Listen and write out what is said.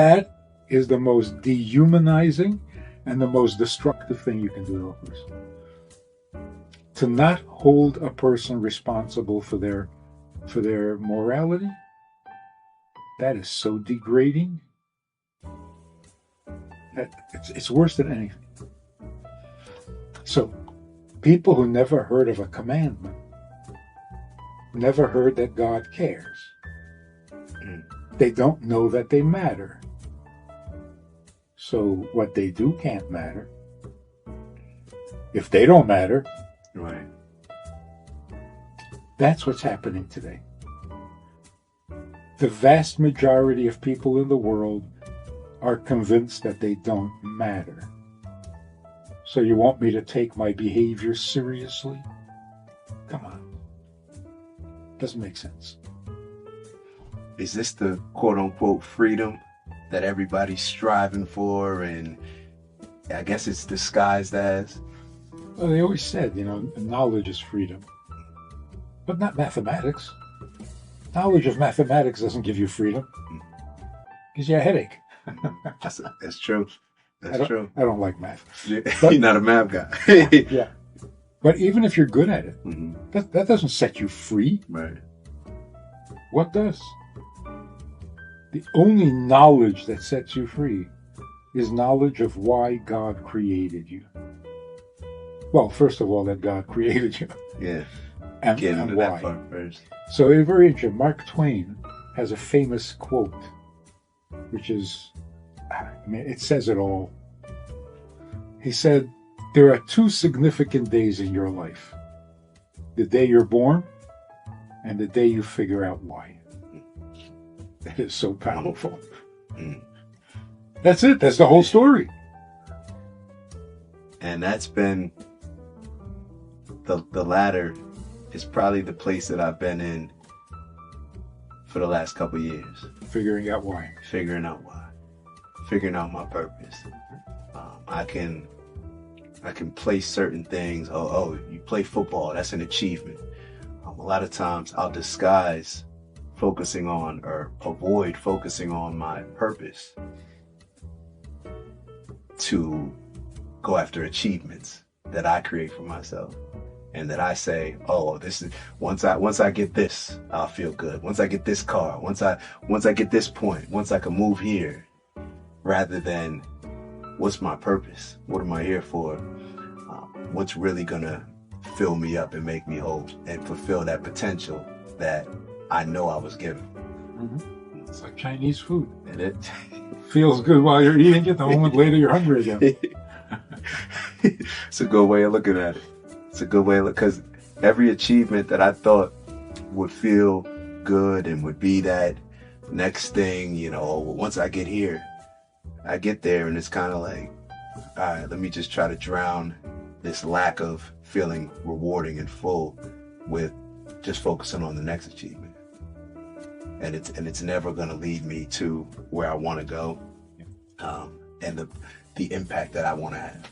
That is the most dehumanizing and the most destructive thing you can do to a person. To not hold a person responsible for their morality, that is so degrading. That it's worse than anything. So, people who never heard of a commandment, never heard that God cares. They don't know that they matter. So what they do can't matter. If they don't matter, right. That's what's happening today. The vast majority of people in the world are convinced that they don't matter. So you want me to take my behavior seriously? Come on. Doesn't make sense. Is this the quote-unquote freedom that everybody's striving for, and I guess it's disguised as? Well, they always said, knowledge is freedom. But not mathematics. Knowledge of mathematics doesn't give you freedom. It gives you a headache. That's true. That's true. I don't like math. Yeah. But, you're not a math guy. Yeah. But even if you're good at it, that doesn't set you free. Right. What does? The only knowledge that sets you free is knowledge of why God created you. Well, first of all, that God created you. Yeah. And why. That part first. So it's very interesting. Mark Twain has a famous quote, which is, it says it all. He said, "There are two significant days in your life. The day you're born and the day you figure out why." That is so powerful. That's it. That's the whole story. And that's been the latter is probably the place that I've been in for the last couple of years. Figuring out why. Figuring out why. Figuring out my purpose. I can place certain things. Oh, you play football. That's an achievement. A lot of times I'll disguise focusing on or avoid focusing on my purpose to go after achievements that I create for myself, and that I say, oh, this is once I get this, I'll feel good. Once I get this car, once I get this point, once I can move here, rather than what's my purpose? What am I here for? What's really gonna fill me up and make me whole and fulfill that potential that I know I was given. It's like Chinese food. And it feels good while you're eating it. The moment later, you're hungry again. It's a good way of looking at it. It's a good way of looking, because every achievement that I thought would feel good and would be that next thing, once I get here, I get there and it's kind of like, all right, let me just try to drown this lack of feeling rewarding and full with just focusing on the next achievement. And it's never going to lead me to where I want to go, and the impact that I want to have.